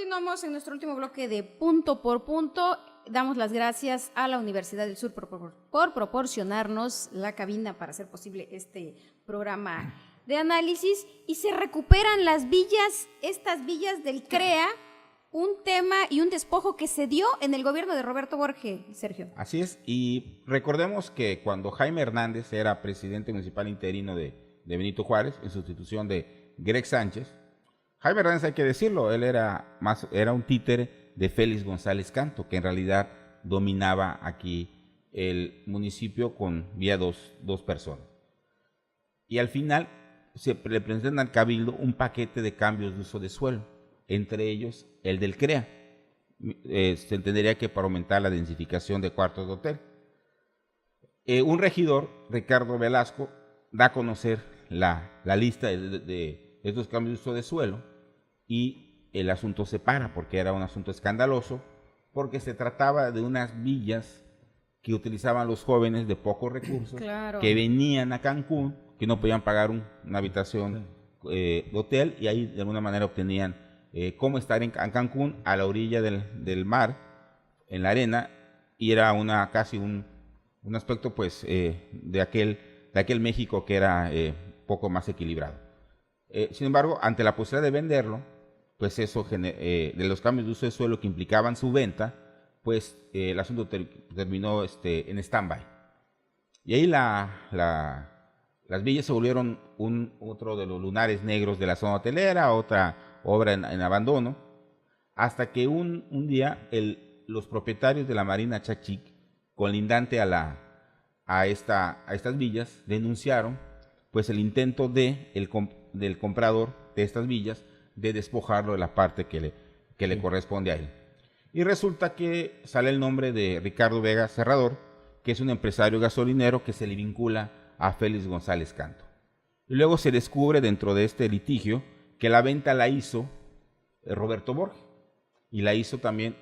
Continuamos en nuestro último bloque de Punto por Punto. Damos las gracias a la Universidad del Sur por proporcionarnos la cabina para hacer posible este programa de análisis. Y se recuperan las villas, estas villas del CREA, un tema y un despojo que se dio en el gobierno de Roberto Borge, Sergio. Así es, y recordemos que cuando Jaime Hernández era presidente municipal interino de Benito Juárez, en sustitución de Greg Sánchez, Jaime Hernández, hay que decirlo, él era un títere de Félix González Canto, que en realidad dominaba aquí el municipio vía dos personas. Y al final se le presentan al Cabildo un paquete de cambios de uso de suelo, entre ellos el del CREA. Se entendería que para aumentar la densificación de cuartos de hotel. Un regidor, Ricardo Velasco, da a conocer la lista de estos cambios de uso de suelo y el asunto se para porque era un asunto escandaloso, porque se trataba de unas villas que utilizaban los jóvenes de pocos recursos, claro, que venían a Cancún, que no podían pagar una habitación de hotel, y ahí de alguna manera obtenían cómo estar en Cancún a la orilla del mar, en la arena, y era casi un aspecto pues de aquel México que era poco más equilibrado. Sin embargo, ante la posibilidad de venderlo, pues eso de los cambios de uso de suelo que implicaban su venta, pues el asunto terminó en stand-by. Y ahí las villas se volvieron otro de los lunares negros de la zona hotelera, otra obra en abandono, hasta que un día los propietarios de la Marina Chachic, colindante a estas villas, denunciaron pues el intento del comprador de estas villas de despojarlo de la parte que le corresponde a él. Y resulta que sale el nombre de Ricardo Vega Serrador, que es un empresario gasolinero que se le vincula a Félix González Canto. Y luego se descubre dentro de este litigio que la venta la hizo Roberto Borge, y la hizo también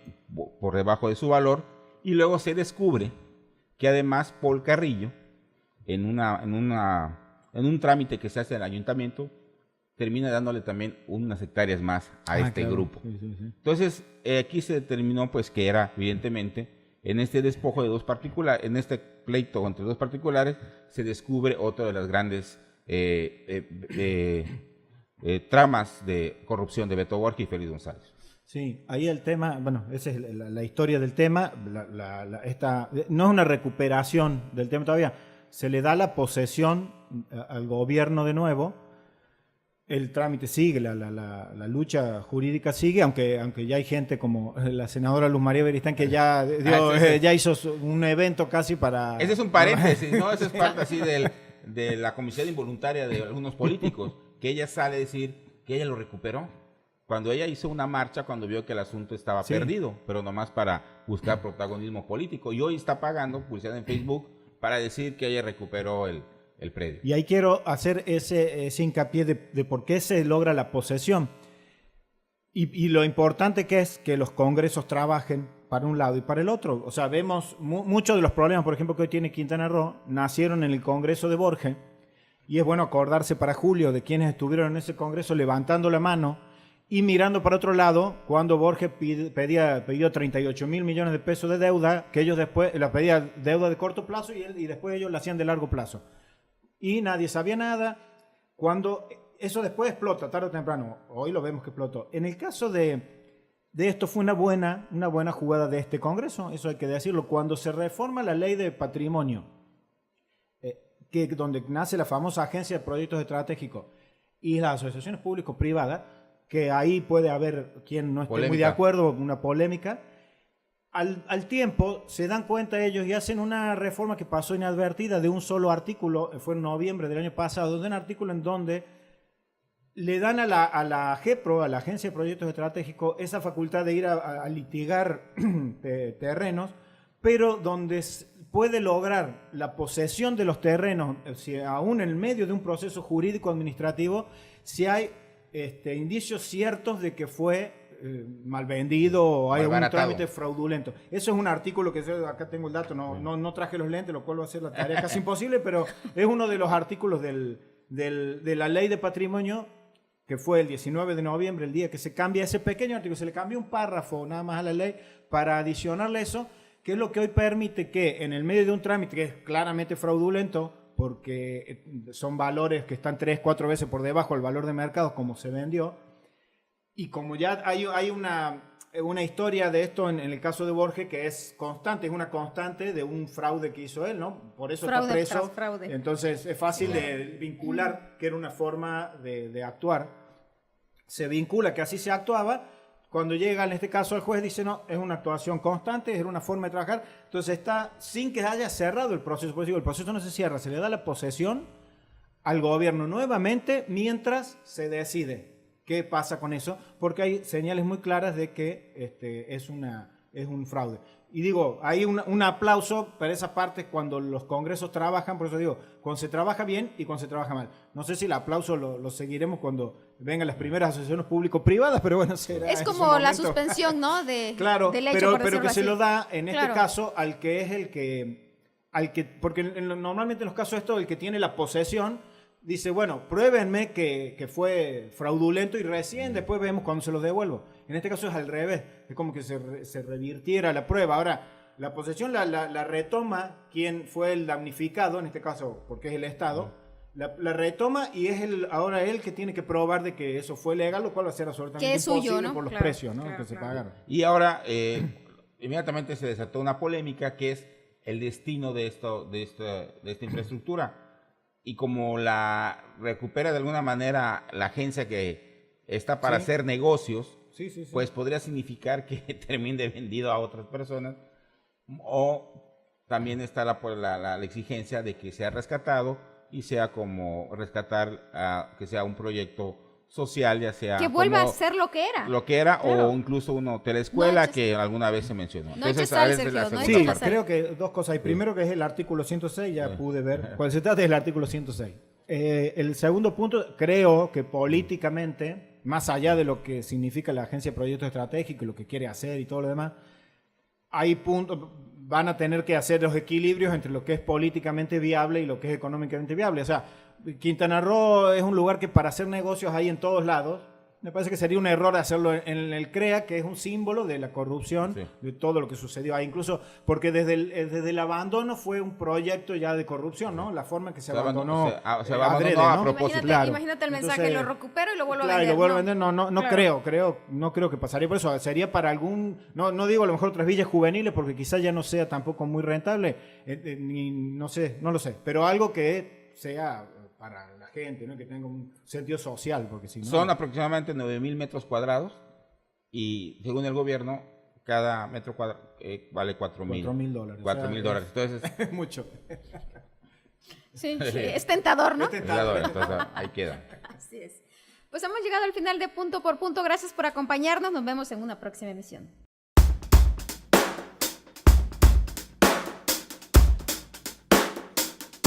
por debajo de su valor, y luego se descubre que además Paul Carrillo, en un trámite que se hace en el ayuntamiento, termina dándole también unas hectáreas más a este grupo. Sí. Entonces, aquí se determinó pues que era, evidentemente, en este despojo de dos particulares, en este pleito entre dos particulares, se descubre otra de las grandes tramas de corrupción de Beto Borge y Félix González. Sí, ahí el tema, bueno, esa es la historia del tema, no es una recuperación del tema todavía, se le da la posesión al gobierno de nuevo. El trámite sigue, la lucha jurídica sigue, aunque ya hay gente como la senadora Luz María Beristán que ya hizo un evento casi para... Ese es un paréntesis, ¿no? Eso es parte así de la comisión involuntaria de algunos políticos, que ella sale a decir que ella lo recuperó. Cuando ella hizo una marcha, cuando vio que el asunto estaba perdido, pero nomás para buscar protagonismo político. Y hoy está pagando publicidad en Facebook para decir que ella recuperó el predio. Y ahí quiero hacer ese hincapié de por qué se logra la posesión. Y lo importante que es que los congresos trabajen para un lado y para el otro. O sea, vemos muchos de los problemas, por ejemplo, que hoy tiene Quintana Roo, nacieron en el Congreso de Borge, y es bueno acordarse para julio de quienes estuvieron en ese congreso levantando la mano y mirando para otro lado cuando Borge pidió 38 mil millones de pesos de deuda, que ellos después la pedían deuda de corto plazo y después ellos la hacían de largo plazo. Y nadie sabía nada. Cuando eso después explota, tarde o temprano, hoy lo vemos que explotó. En el caso de esto fue una buena jugada de este Congreso, eso hay que decirlo. Cuando se reforma la ley de patrimonio, donde nace la famosa Agencia de Proyectos Estratégicos y las asociaciones público-privadas, que ahí puede haber quien no esté muy de acuerdo, una polémica. Al tiempo se dan cuenta ellos y hacen una reforma que pasó inadvertida de un solo artículo, fue en noviembre del año pasado, de un artículo en donde le dan a la GEPRO, a la Agencia de Proyectos Estratégicos, esa facultad de ir a litigar terrenos, pero donde puede lograr la posesión de los terrenos, si aún en medio de un proceso jurídico administrativo, si hay indicios ciertos de que fue mal vendido o hay algún trámite fraudulento. Eso es un artículo que acá tengo el dato, no traje los lentes, lo cual va a hacer la tarea casi imposible, pero es uno de los artículos de la ley de patrimonio que fue el 19 de noviembre, el día que se cambia ese pequeño artículo, se le cambia un párrafo nada más a la ley para adicionarle eso, que es lo que hoy permite que en el medio de un trámite que es claramente fraudulento, porque son valores que están 3, 4 veces por debajo del valor de mercado como se vendió, y como ya hay una historia de esto en el caso de Borges que es constante, es una constante de un fraude que hizo él, ¿no? Por eso Fraude está preso. tras fraude. Entonces es fácil de vincular que era una forma de actuar. Se vincula que así se actuaba. Cuando llega en este caso el juez dice no, es una actuación constante, es una forma de trabajar. Entonces está sin que haya cerrado el proceso. Por eso digo, el proceso no se cierra, se le da la posesión al gobierno nuevamente mientras se decide qué pasa con eso, porque hay señales muy claras de que es un fraude. Y digo, hay un aplauso para esas partes cuando los congresos trabajan, por eso digo, cuando se trabaja bien y cuando se trabaja mal. No sé si el aplauso lo seguiremos cuando vengan las primeras asociaciones público-privadas, pero bueno, será es como la suspensión, ¿no? Claro, del hecho, pero que así. se lo da en Claro. este caso al que es el que porque normalmente en los casos estos, el que tiene la posesión dice, bueno, pruébenme que fue fraudulento y recién después vemos cuando se los devuelvo. En este caso es al revés, es como que se revirtiera la prueba. Ahora, la posesión la retoma quien fue el damnificado, en este caso porque es el Estado, la retoma y es ahora él que tiene que probar de que eso fue legal, lo cual va a ser absolutamente imposible suyo, ¿no? por los Claro, precios, ¿no? claro, que se pagaron. Y ahora, inmediatamente se desató una polémica que es el destino de esta infraestructura. Y como la recupera de alguna manera la agencia que está para hacer negocios, pues podría significar que termine vendido a otras personas, o también está la exigencia de que sea rescatado y sea como rescatar, que sea un proyecto social, ya sea que vuelva como a ser lo que era. Claro. O incluso una teleescuela No, que alguna vez se mencionó. No eches a sal, veces Sergio, la no segunda eches parte. sal. Creo que dos cosas. El primero que es el artículo 106, ya pude ver. Cuando se trata del artículo 106. El segundo punto, creo que políticamente, más allá de lo que significa la Agencia de Proyectos Estratégicos y lo que quiere hacer y todo lo demás, hay puntos, van a tener que hacer los equilibrios entre lo que es políticamente viable y lo que es económicamente viable. O sea, Quintana Roo es un lugar que para hacer negocios hay en todos lados. Me parece que sería un error hacerlo en el CREA, que es un símbolo de la corrupción, de todo lo que sucedió ahí, incluso porque desde el abandono fue un proyecto ya de corrupción, ¿no? La forma en que se abandonó. Se abandonó adrede, a ¿no? propósito. Imagínate el mensaje, Entonces, lo recupero y lo vuelvo a claro, vender. y lo vuelvo a vender, no Claro. no creo que pasaría por eso. Sería para no digo a lo mejor otras villas juveniles, porque quizás ya no sea tampoco muy rentable, no sé, no lo sé, pero algo que sea para la gente, ¿no? Que tenga un sentido social, porque si no... Son aproximadamente 9,000 metros cuadrados y según el gobierno, cada metro cuadrado vale $4,000. $4,000. $4,000. Entonces, Es mucho. Sí, es tentador, ¿no? entonces ahí queda. Así es. Pues hemos llegado al final de Punto por Punto. Gracias por acompañarnos. Nos vemos en una próxima emisión.